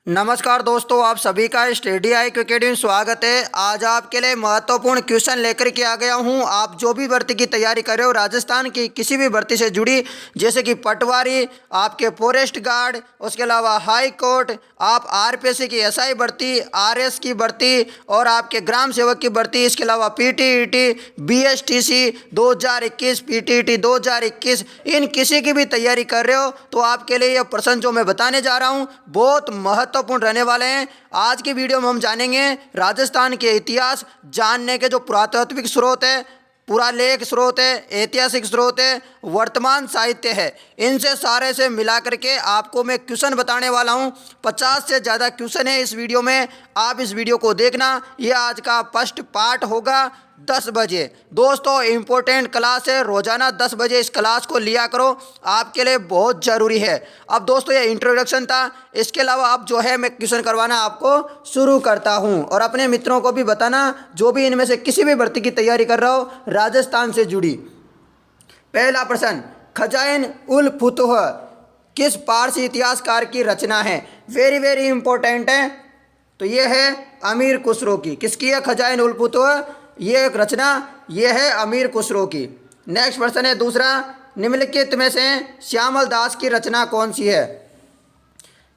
नमस्कार दोस्तों, आप सभी का स्टडी आई क्रिकेट में स्वागत है। आज आपके लिए महत्वपूर्ण क्वेश्चन लेकर के आ गया हूं। आप जो भी भर्ती की तैयारी कर रहे हो, राजस्थान की किसी भी भर्ती से जुड़ी, जैसे कि पटवारी, आपके फॉरेस्ट गार्ड, उसके अलावा हाई कोर्ट, आप आरपीएससी की एसआई भर्ती, आरएस की भर्ती और आपके ग्राम सेवक की भर्ती, इसके अलावा पीटीईटी, बीएसटीसी 2021, पीटीईटी 2021, इन किसी की भी तैयारी कर रहे हो तो आपके लिए यह प्रश्न जो मैं बताने जा रहा हूँ बहुत महत्वपूर्ण रहने वाले हैं। आज की वीडियो में हम जानेंगे राजस्थान के इतिहास जानने के जो पुरातात्विक स्रोत है, पुरालेख स्रोत है, ऐतिहासिक स्रोत है, वर्तमान साहित्य है, इनसे सारे से मिला करके आपको मैं क्वेश्चन बताने वाला हूं। 50 से ज़्यादा क्वेश्चन है इस वीडियो में। आप इस वीडियो को देखना, यह आज का फर्स्ट पार्ट होगा 10 बजे। दोस्तों, इम्पोर्टेंट क्लास है, रोजाना 10 बजे इस क्लास को लिया करो, आपके लिए बहुत ज़रूरी है। अब दोस्तों, ये इंट्रोडक्शन था। इसके अलावा अब जो है मैं क्वेश्चन करवाना आपको शुरू करता हूं और अपने मित्रों को भी बताना जो भी इनमें से किसी भी भर्ती की तैयारी कर रहा हो राजस्थान से जुड़ी। पहला प्रश्न, खजाइन उल फुतुह किस पारसी इतिहासकार की रचना है? वेरी वेरी इंपॉर्टेंट है। तो ये है अमीर खुसरो की। किसकी है खजाइन उल फुतुह? ये एक रचना, ये है अमीर खुसरो की। नेक्स्ट प्रश्न है दूसरा, निम्नलिखित में से श्यामल दास की रचना कौन सी है?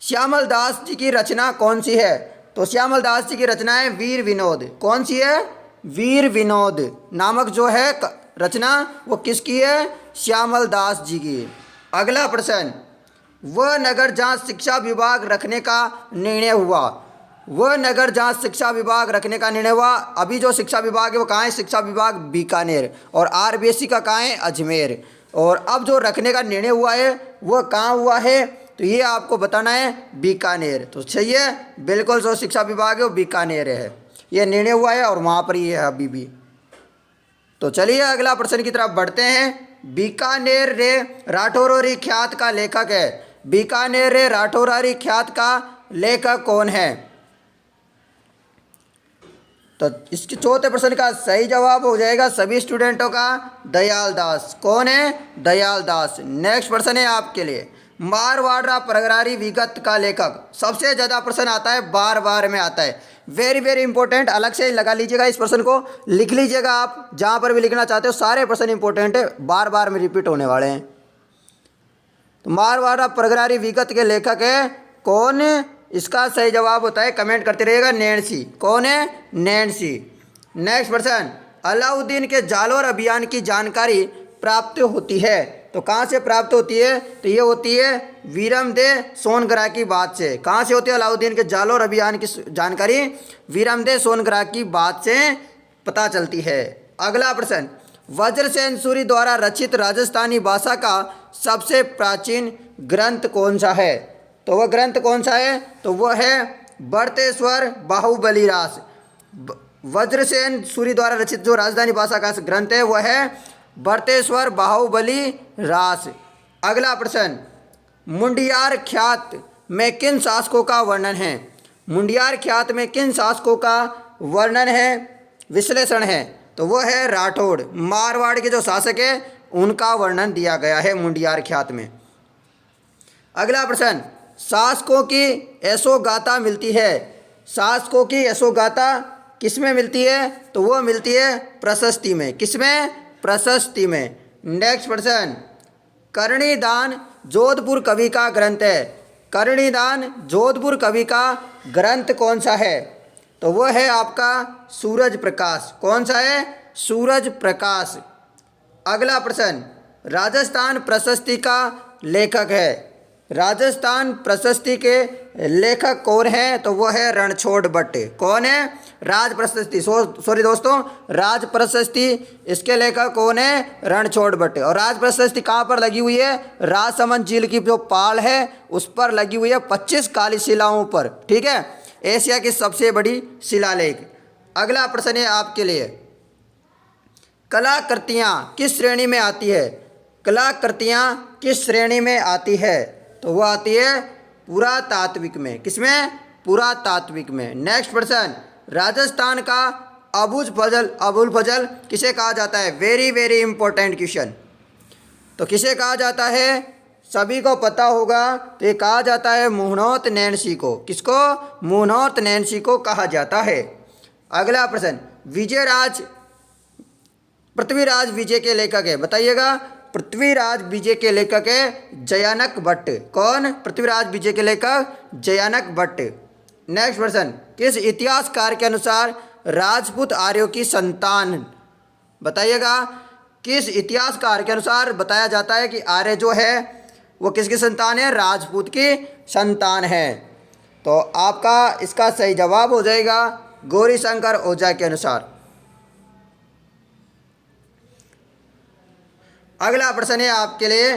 श्यामल दास जी की रचना कौन सी है? तो श्यामल दास जी की रचना है वीर विनोद। कौन सी है? वीर विनोद नामक जो है रचना, वो किसकी है? श्यामल दास जी की। अगला प्रश्न, वह नगर जहाँ शिक्षा विभाग रखने का निर्णय हुआ, वह नगर जहाँ शिक्षा विभाग रखने का निर्णय हुआ, अभी जो शिक्षा विभाग है वो कहाँ है? शिक्षा विभाग बीकानेर, और आरबीएससी का कहाँ है? अजमेर। और अब जो रखने का निर्णय हुआ है वह कहाँ हुआ है? तो ये आपको बताना है बीकानेर। तो सही है, बिल्कुल जो शिक्षा विभाग है वो बीकानेर है, ये निर्णय हुआ है और वहाँ पर ही है अभी भी। तो चलिए अगला प्रश्न की तरफ बढ़ते हैं। बीकानेर रे राठौरी ख्यात का लेखक है। बीकानेर रे राठौरी ख्यात का लेखक कौन है? तो इसके चौथे प्रश्न का सही जवाब हो जाएगा सभी स्टूडेंटों का दयाल दास। कौन है? दयाल दास। नेक्स्ट प्रश्न है आपके लिए, मारवाड़ा प्रगरारी विगत का लेखक। सबसे ज़्यादा प्रश्न आता है, बार बार में आता है, वेरी वेरी इंपॉर्टेंट। अलग से लगा लीजिएगा, इस प्रश्न को लिख लीजिएगा। आप जहाँ पर भी लिखना चाहते हो, सारे प्रश्न इंपॉर्टेंट है, बार बार में रिपीट होने वाले हैं। तो मारवाड़ा प्रगरारी विगत के लेखक है कौन? इसका सही जवाब होता है, कमेंट करते रहिएगा, नैन्सी। कौन है? नैन्सी। नेक्स्ट प्रश्न, अलाउद्दीन के जालोर अभियान की जानकारी प्राप्त होती है। तो कहाँ से प्राप्त होती है? तो ये होती है वीरमदे सोनग्रा की बात से। कहाँ से होती है अलाउद्दीन के जालोर अभियान की जानकारी? वीरमदे सोनग्रा की बात से पता चलती है। अगला प्रश्न, वज्रसेन सूरी द्वारा रचित राजस्थानी भाषा का सबसे प्राचीन ग्रंथ कौन सा है? तो वह ग्रंथ कौन सा है? तो वह है बर्तेश्वर बाहुबली रास। वज्रसेन सूरी द्वारा रचित जो राजधानी भाषा का ग्रंथ है वह है बर्तेश्वर बाहुबली रास। अगला प्रश्न, मुंडियार ख्यात में किन शासकों का वर्णन है? मुंडियार ख्यात में किन शासकों का वर्णन है, विश्लेषण है? तो वह है राठौड़। मारवाड़ के जो शासक है उनका वर्णन दिया गया है मुंडियार ख्यात में। अगला प्रश्न, शासकों की यशोगाथा मिलती है। शासकों की यशोगाथा किस में मिलती है? तो वह मिलती है प्रशस्ति में। किस में? प्रशस्ति में। नेक्स्ट प्रश्न, कर्णिदान जोधपुर कवि का ग्रंथ है। कर्णिदान जोधपुर कवि का ग्रंथ कौन सा है? तो वह है आपका सूरज प्रकाश। कौन सा है? सूरज प्रकाश। अगला प्रश्न, राजस्थान प्रशस्ति का लेखक है। राजस्थान प्रशस्ति के लेखक कौन है? तो वह है रणछोड़ भट्ट। कौन है? राज प्रशस्ति, सॉरी दोस्तों, राज प्रशस्ति, इसके लेखक कौन है? रणछोड़ भट्ट। और राज प्रशस्ति कहाँ पर लगी हुई है? राजसमंद झील की जो पाल है उस पर लगी हुई है, 25 काली शिलाओं पर। ठीक है, एशिया की सबसे बड़ी शिलालेख। अगला प्रश्न है आपके लिए, कलाकृतियाँ किस श्रेणी में आती है? कलाकृतियाँ किस श्रेणी में आती है? तो वो आती है पुरातात्विक में। किसमें? पुरातात्विक में। नेक्स्ट प्रश्न, राजस्थान का अबुल फजल किसे कहा जाता है? Very very important question. तो किसे कहा जाता है? सभी को पता होगा, तो ये कहा जाता है मुहनोत नैन्सी को। किसको? मुहनोत नैन्सी को कहा जाता है। अगला प्रश्न, विजयराज पृथ्वीराज विजय के लेखक है, बताइएगा। पृथ्वीराज विजय के लेखक है जयानक भट्ट। कौन? पृथ्वीराज विजय के लेखक जयानक भट्ट। नेक्स्ट प्रश्न, किस इतिहासकार के अनुसार राजपूत आर्यों की संतान? बताइएगा। किस इतिहासकार के अनुसार बताया जाता है कि आर्य जो है वो किसकी संतान है? राजपूत की संतान है। तो आपका इसका सही जवाब हो जाएगा गौरीशंकर ओझा के अनुसार। अगला प्रश्न है आपके लिए,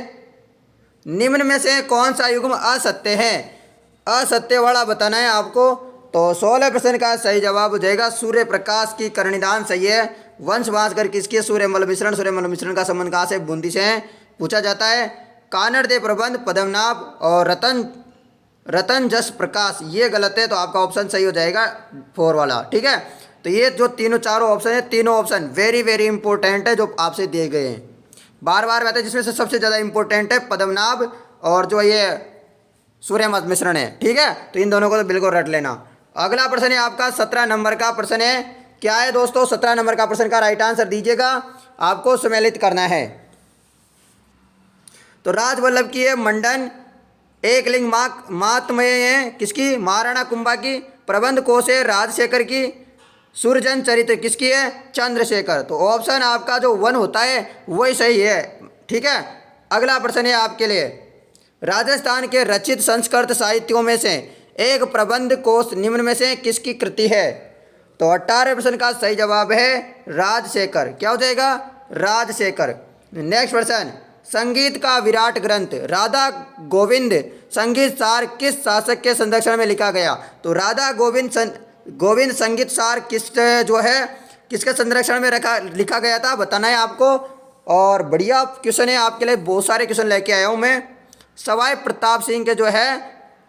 निम्न में से कौन सा युग्म असत्य है? असत्य वाला बताना है आपको। तो 16 प्रश्न का सही जवाब हो जाएगा सूर्य प्रकाश की करनिदान सही है। वंश भास्कर किसके? सूर्यमल मिश्रण। सूर्यमल मिश्रण का संबंध कहाँ से? बूंदी से पूछा जाता है। कानड़ दे प्रबंध पद्मनाभ और रतन जस प्रकाश, ये गलत है, तो आपका ऑप्शन सही हो जाएगा 4 वाला। ठीक है, तो ये जो तीनों चारों ऑप्शन है, तीनों ऑप्शन वेरी वेरी इंपॉर्टेंट है जो आपसे दिए गए हैं, बार बार कहते हैं। जिसमें से सबसे ज़्यादा इंपॉर्टेंट है पद्मनाभ और जो ये सूर्यमल मिश्रण है। ठीक है, तो इन दोनों को तो बिल्कुल रट लेना। अगला प्रश्न है आपका 17 नंबर का प्रश्न है। क्या है दोस्तों? 17 नंबर का प्रश्न का राइट आंसर दीजिएगा, आपको सम्मिलित करना है। तो राजवल्लभ की है मंडन, एक लिंग महात्म्य है किसकी? महाराणा कुंभा की। प्रबंध कोश है राजशेखर की। सूरजन चरित्र किसकी है? चंद्रशेखर। तो ऑप्शन आपका जो 1 होता है वही सही है। ठीक है, अगला प्रश्न है आपके लिए, राजस्थान के रचित संस्कृत साहित्यों में से एक प्रबंध कोश निम्न में से किसकी कृति है? तो 18 प्रश्न का सही जवाब है राजशेखर। क्या हो जाएगा? राजशेखर। नेक्स्ट प्रश्न, संगीत का विराट ग्रंथ राधा गोविंद संगीत सार किस शासक के संरक्षण में लिखा गया? तो राधा गोविंद संगीत सार किस जो है किसके संरक्षण में लिखा गया था, बताना है आपको। और बढ़िया क्वेश्चन है आपके लिए, बहुत सारे क्वेश्चन लेके आया हूँ मैं। सवाई प्रताप सिंह के जो है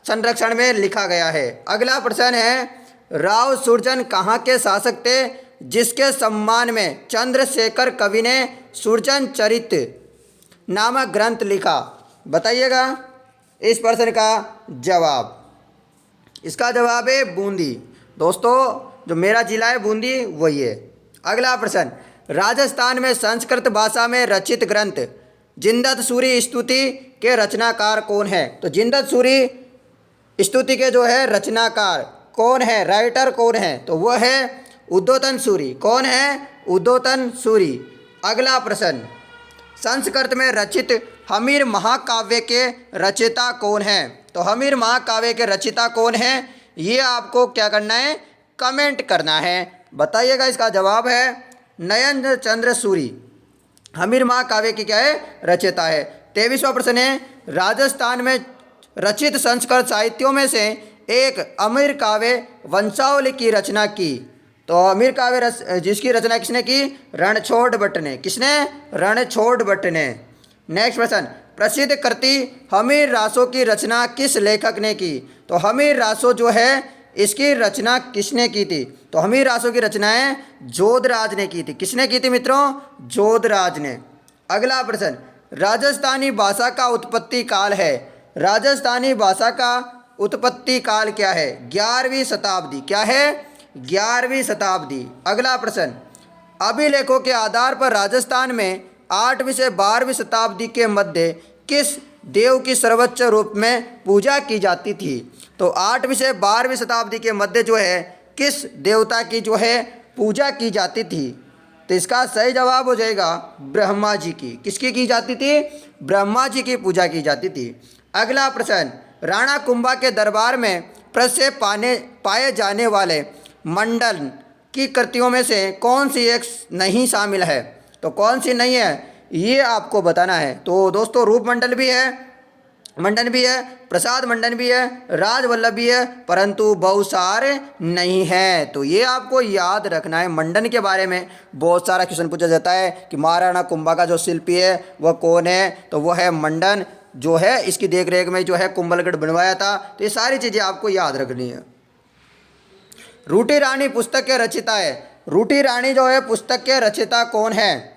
संरक्षण में लिखा गया है। अगला प्रश्न है, राव सुरजन कहाँ के शासक थे जिसके सम्मान में चंद्रशेखर कवि ने सुरजन चरित्र नामक ग्रंथ लिखा? बताइएगा इस प्रश्न का जवाब। इसका जवाब है बूंदी। दोस्तों जो मेरा जिला है बूंदी वही है। अगला प्रश्न, राजस्थान में संस्कृत भाषा में रचित ग्रंथ जिंदत सूरी स्तुति के रचनाकार कौन है? तो जिंदत सूरी स्तुति के जो है रचनाकार कौन है, राइटर कौन है? तो वह है उद्योतन सूरी। कौन है? उद्योतन सूरी। अगला प्रश्न, संस्कृत में रचित हमीर महाकाव्य के रचयिता कौन है? तो हमीर महाकाव्य के रचयिता कौन है, ये आपको क्या करना है? कमेंट करना है। बताइएगा इसका जवाब है नयन चंद्र सूरी। हमीर महाकाव्य की क्या है? रचयिता है। 23वां प्रश्न है, राजस्थान में रचित संस्कृत साहित्यों में से एक अमीर काव्य वंशावली की रचना की? तो अमीर काव्य जिसकी रचना किसने की? रणछोड़ भट्ट ने। किसने? रणछोड़ भट्ट ने। नेक्स्ट प्रश्न, प्रसिद्ध कृति हमीर रासो की रचना किस लेखक ने की? तो हमीर रासो जो है इसकी रचना किसने की थी? तो हमीर रासो की रचनाएं जोधराज ने की थी। किसने की थी मित्रों? जोधराज ने। अगला प्रश्न, राजस्थानी भाषा का उत्पत्ति काल है। राजस्थानी भाषा का उत्पत्ति काल क्या है? 11वीं शताब्दी। क्या है? 11वीं शताब्दी। अगला प्रश्न, अभिलेखों के आधार पर राजस्थान में 8वीं से 12वीं शताब्दी के मध्य किस देव की सर्वोच्च रूप में पूजा की जाती थी? तो 8वीं से 12वीं शताब्दी के मध्य जो है किस देवता की जो है पूजा की जाती थी? तो इसका सही जवाब हो जाएगा ब्रह्मा जी की। किसकी की जाती थी? ब्रह्मा जी की पूजा की जाती थी। अगला प्रश्न, राणा कुंभा के दरबार में प्रसिद्ध पाए जाने वाले मंडल की कृतियों में से कौन सी एक नहीं शामिल है? तो कौन सी नहीं है ये आपको बताना है। तो दोस्तों रूप मंडल भी है, मंडन भी है, प्रसाद मंडन भी है, राजवल्लभ भी है, परंतु बहुत सारे नहीं है। तो ये आपको याद रखना है। मंडन के बारे में बहुत सारा क्वेश्चन पूछा जाता है कि महाराणा कुंभा का जो शिल्पी है वह कौन है? तो वह है मंडन, जो है इसकी देख रेख में जो है कुंभलगढ़ बनवाया था। तो ये सारी चीज़ें आपको याद रखनी है। रूठी रानी पुस्तक के रचयिता है। रूठी रानी जो है पुस्तक के रचयिता कौन है?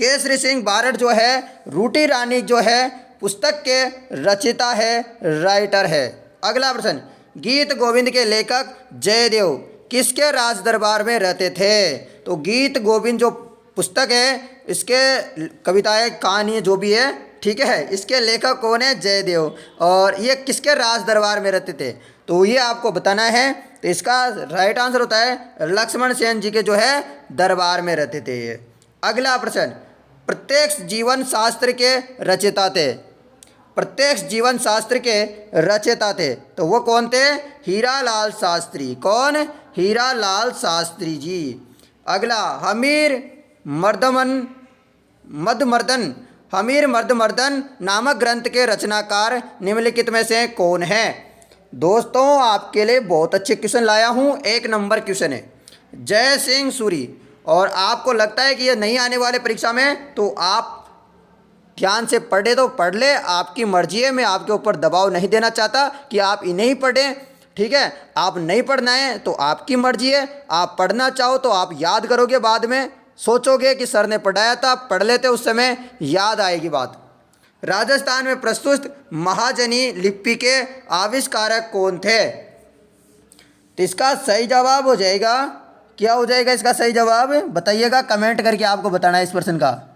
केसरी सिंह बारड जो है रूटी रानी जो है पुस्तक के रचिता है, राइटर है। अगला प्रश्न, गीत गोविंद के लेखक जयदेव किसके राज दरबार में रहते थे? तो गीत गोविंद जो पुस्तक है, इसके कविताएं कहानी जो भी है, ठीक है, इसके लेखक कौन है? जयदेव। और ये किसके राज दरबार में रहते थे? तो ये आपको बताना है। तो इसका राइट आंसर होता है लक्ष्मण सेन जी के जो है दरबार में रहते थे ये। अगला प्रश्न, प्रत्यक्ष जीवन शास्त्र के रचयिता थे, प्रत्यक्ष जीवन शास्त्र के रचयिता थे, तो वो कौन थे? हीरालाल शास्त्री। कौन? हीरालाल शास्त्री जी। अगला, हमीर मर्दमर्दन नामक ग्रंथ के रचनाकार निम्नलिखित में से कौन है? दोस्तों आपके लिए बहुत अच्छे क्वेश्चन लाया हूँ, 1 नंबर क्वेश्चन है, जय सिंह सूरी। और आपको लगता है कि ये नहीं आने वाले परीक्षा में, तो आप ध्यान से पढ़े तो पढ़ ले, आपकी मर्जी है। मैं आपके ऊपर दबाव नहीं देना चाहता कि आप इन्हें ही पढ़ें, ठीक है। आप नहीं पढ़ना है तो आपकी मर्जी है, आप पढ़ना चाहो तो आप याद करोगे, बाद में सोचोगे कि सर ने पढ़ाया था, पढ़ लेते, उस समय याद आएगी बात। राजस्थान में प्रस्तुत महाजनी लिपि के आविष्कारक कौन थे? तो इसका सही जवाब हो जाएगा, क्या हो जाएगा इसका सही जवाब? बताइएगा, कमेंट करके आपको बताना है इस प्रश्न का,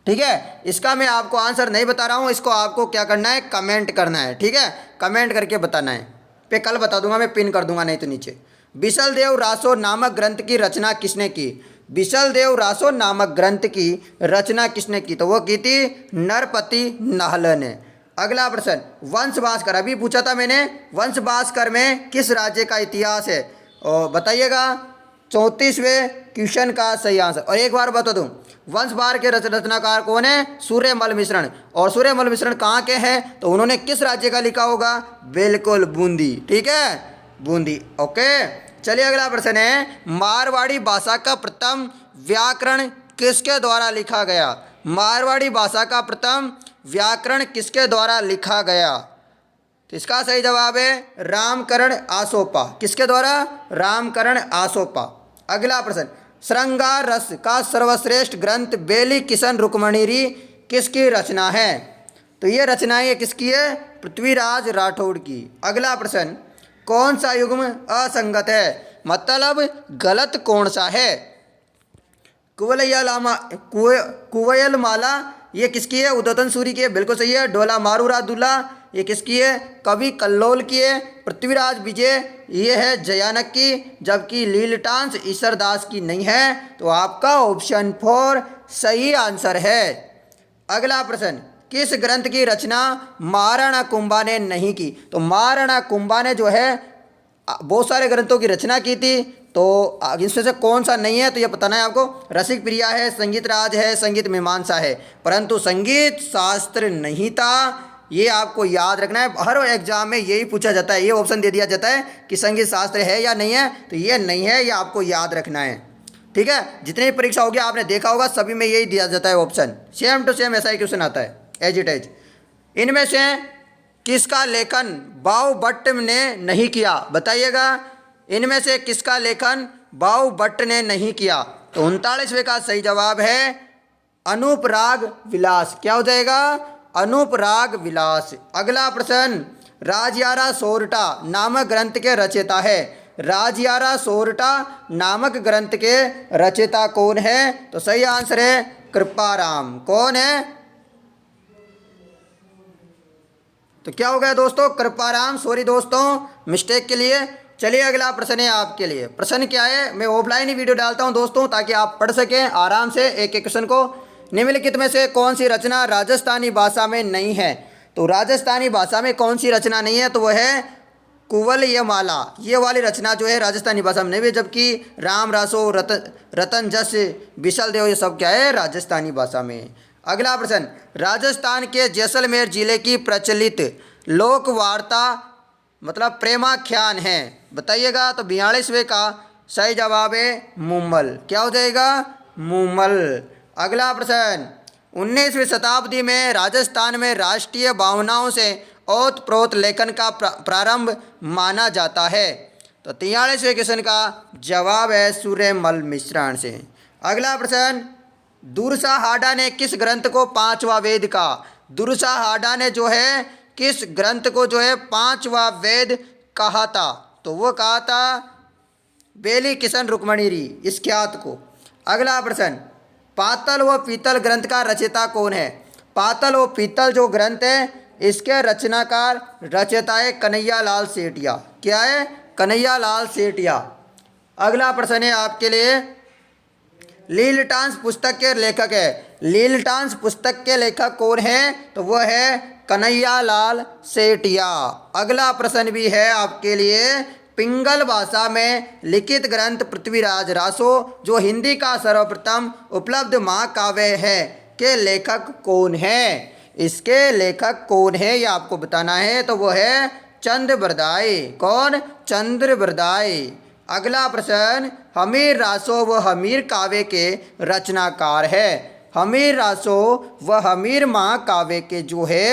ठीक है। इसका मैं आपको आंसर नहीं बता रहा हूँ, इसको आपको क्या करना है? कमेंट करना है, ठीक है, कमेंट करके बताना है। पे कल बता दूंगा, मैं पिन कर दूंगा नहीं तो नीचे। बिशलदेव रासो नामक ग्रंथ की रचना किसने की? बिशलदेव रासो नामक ग्रंथ की रचना किसने की? तो वो की थी नरपति नाहल ने। अगला प्रश्न, वंश भास्कर, अभी पूछा था मैंने, वंश भास्कर में किस राज्य का इतिहास है? और बताइएगा 34वें क्वेश्चन का सही आंसर। और एक बार बता दूं, वंश भार के रचनाकार कौन है? सूर्यमल मिश्रण। और सूर्यमल मिश्रण कहाँ के हैं? तो उन्होंने किस राज्य का लिखा होगा? बिल्कुल बूंदी, ठीक है, बूंदी। ओके, चलिए अगला प्रश्न है, मारवाड़ी भाषा का प्रथम व्याकरण किसके द्वारा लिखा गया? मारवाड़ी भाषा का प्रथम व्याकरण किसके द्वारा लिखा गया? तो इसका सही जवाब है रामकरण आसोपा। किसके द्वारा? रामकरण आसोपा। अगला प्रश्न, श्रृंगार रस का सर्वश्रेष्ठ ग्रंथ बेली किशन रुक्मणीरी किसकी रचना है? तो ये रचनाएं किसकी है? पृथ्वीराज राठौड़ की। अगला प्रश्न, कौन सा युग्म असंगत है? मतलब गलत कौन सा है? कुवलय माला ये किसकी है? उद्योतन सूरी की है, बिल्कुल सही है। डोला मारूरा दूल्हा ये किसकी है? कवि कल्लोल की है। पृथ्वीराज विजय ये है जयानक की, जबकि लीलटांस ईश्वरदास की नहीं है। तो आपका ऑप्शन 4 सही आंसर है। अगला प्रश्न, किस ग्रंथ की रचना महाराणा कुंभा ने नहीं की? तो महाराणा कुंभा ने जो है बहुत सारे ग्रंथों की रचना की थी, तो इसमें से कौन सा नहीं है? तो ये बताना है आपको। रसिक प्रिया है, संगीत राज है, संगीत मीमांसा है, परंतु संगीत शास्त्र नहीं था। ये आपको याद रखना है, हर एग्जाम में यही पूछा जाता है, ये ऑप्शन दे दिया जाता है कि संगीत शास्त्र है या नहीं है। तो ये नहीं है, ये आपको याद रखना है, ठीक है। जितनी परीक्षा होगी आपने देखा होगा, सभी में यही दिया जाता है ऑप्शन, सेम टू सेम ऐसा ही क्वेश्चन आता है, एज इट इज। इनमें से किसका लेखन बाव भट्ट ने नहीं किया? बताइएगा, इनमें से किसका लेखन बाव भट्ट ने नहीं किया? तो 39वें का सही जवाब है अनुपराग विलास। क्या हो जाएगा? अनुपराग विलास। अगला प्रश्न, राजयारा सोरठा नामक ग्रंथ के रचयिता है। राजयारा सोरठा नामक ग्रंथ के रचयिता कौन है? तो सही आंसर है कृपाराम। कौन है? तो क्या हो गया दोस्तों? कृपाराम। सॉरी दोस्तों मिस्टेक के लिए। चलिए अगला प्रश्न है आपके लिए। प्रश्न क्या है? मैं ऑफलाइन ही वीडियो डालता हूं दोस्तों, ताकि आप पढ़ सकें आराम से एक एक क्वेश्चन को। निम्नलिखित में से कौन सी रचना राजस्थानी भाषा में नहीं है? तो राजस्थानी भाषा में कौन सी रचना नहीं है? तो वह है कुवलयमाला। ये वाली रचना जो है राजस्थानी भाषा में नहीं है, जबकि राम रासो, रतन जस, बिशलदेव ये सब क्या है? राजस्थानी भाषा में। अगला प्रश्न, राजस्थान के जैसलमेर जिले की प्रचलित लोक वार्ता मतलब प्रेमाख्यान है। बताइएगा। तो 42वें का सही जवाब है मुम्मल। क्या हो जाएगा? मुम्मल। अगला प्रश्न, 19वीं शताब्दी में राजस्थान में राष्ट्रीय भावनाओं से ओतप्रोत लेखन का प्रारंभ माना जाता है। तो 43वें क्वेश्चन का जवाब है सूर्यमल मिश्रण से। अगला प्रश्न, दुर्सा हाडा ने किस ग्रंथ को पांचवा वेद कहा? दुर्सा हाडा ने जो है किस ग्रंथ को जो है पांचवा वेद कहा था? तो वो कहा था बेली किशन रुक्मणी री इस ख्यात को। अगला प्रश्न, पातल व पीतल ग्रंथ का रचयिता कौन है? पातल व पीतल जो ग्रंथ है इसके रचनाकार रचयिता है कन्हैया लाल सेठिया। क्या है? कन्हैया लाल सेठिया। अगला प्रश्न है आपके लिए, लीलटांस पुस्तक के लेखक है। लीलटांस पुस्तक के लेखक कौन है? तो वह है कन्हैया लाल सेठिया। अगला प्रश्न भी है आपके लिए, पिंगल भाषा में लिखित ग्रंथ पृथ्वीराज रासो जो हिंदी का सर्वप्रथम उपलब्ध महाकाव्य है के लेखक कौन है? इसके लेखक कौन है ये आपको बताना है। तो वो है चंद्र बरदाई। कौन? चंद्र बरदाई। अगला प्रश्न, हमीर रासो व हमीर काव्य के रचनाकार है। हमीर रासो व हमीर महाकाव्य के जो है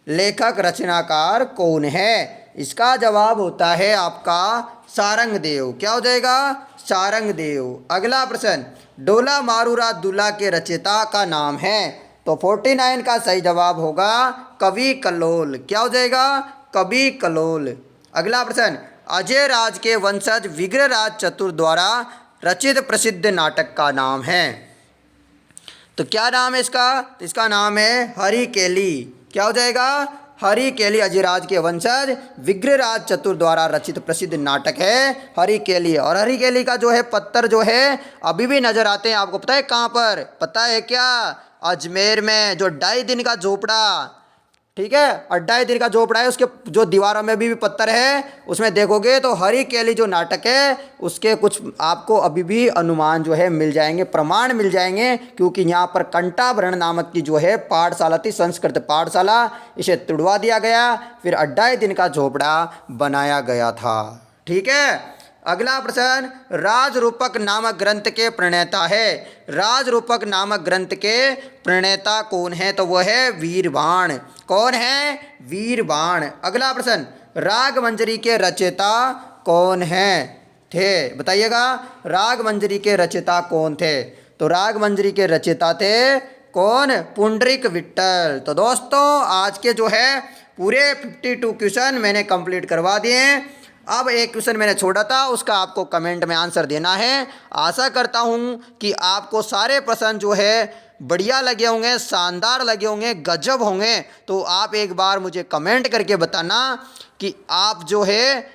लेखक रचनाकार कौन है? इसका जवाब होता है आपका सारंगदेव। क्या हो जाएगा? सारंगदेव। अगला प्रश्न, डोला मारूरा दूल्हा के रचयिता का नाम है। तो 49 का सही जवाब होगा कवि कल्लोल। क्या हो जाएगा? कवि कल्लोल। अगला प्रश्न, अजय राज के वंशज विग्रहराज चतुर द्वारा रचित प्रसिद्ध नाटक का नाम है। तो क्या नाम है इसका? तो इसका नाम है हरि केली। क्या हो जाएगा? हरि केली। अजयराज के वंशज विग्रहराज चतुर द्वारा रचित प्रसिद्ध नाटक है हरि केली। और हरि केली का जो है पत्थर जो है अभी भी नजर आते हैं। आपको पता है कहाँ पर? पता है क्या? अजमेर में जो 2.5 दिन का झोपड़ा, ठीक है, और 2.5 दिन का झोपड़ा है, उसके जो दीवारों में भी पत्थर है, उसमें देखोगे तो हरि केली जो नाटक है उसके कुछ आपको अभी भी अनुमान जो है मिल जाएंगे, प्रमाण मिल जाएंगे। क्योंकि यहाँ पर कंटाभरण नामक की जो है पाठशाला थी, संस्कृत पाठशाला, इसे तुड़वा दिया गया, फिर 2.5 दिन का झोपड़ा बनाया गया था। ठीक है। अगला प्रश्न, राजरूपक नामक ग्रंथ के प्रणेता है। राजरूपक नामक ग्रंथ के प्रणेता कौन है? तो वह है वीरबाण। कौन है? वीरबाण। अगला प्रश्न, रागमंजरी के रचयिता कौन हैं थे? बताइएगा, रागमंजरी के रचयिता कौन थे? तो रागमंजरी के रचयिता थे कौन? पुंडरीक विट्ठल। तो दोस्तों आज के जो है पूरे 52 क्वेश्चन मैंने कंप्लीट करवा दिए हैं। अब एक क्वेश्चन मैंने छोड़ा था, उसका आपको कमेंट में आंसर देना है। आशा करता हूँ कि आपको सारे प्रश्न जो है बढ़िया लगे होंगे, शानदार लगे होंगे, गजब होंगे। तो आप एक बार मुझे कमेंट करके बताना कि आप जो है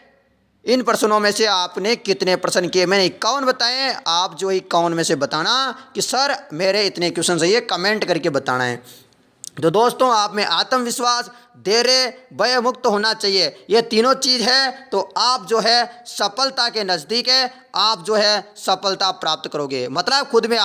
इन प्रश्नों में से आपने कितने प्रश्न किए। मैंने 51 बताए, आप जो 51 में से बताना कि सर मेरे इतने क्वेश्चन सही है, कमेंट करके बताना है। तो दोस्तों आप में आत्मविश्वास, धैर्य, भय मुक्त होना चाहिए। ये तीनों चीज़ है तो आप जो है सफलता के नज़दीक है, आप जो है सफलता प्राप्त करोगे। मतलब खुद में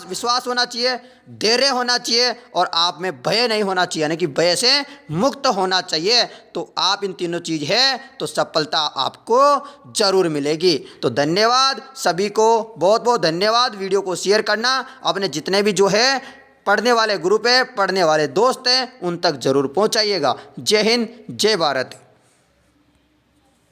विश्वास होना चाहिए, धैर्य होना चाहिए और आप में भय नहीं होना चाहिए, यानी कि भय से मुक्त होना चाहिए। तो आप इन तीनों चीज़ है तो सफलता आपको ज़रूर मिलेगी। तो धन्यवाद सभी को, बहुत बहुत धन्यवाद। वीडियो को शेयर करना, अपने जितने भी जो है पढ़ने वाले ग्रुप है, पढ़ने वाले दोस्त हैं, उन तक जरूर पहुंचाइएगा। जय हिंद, जय भारत।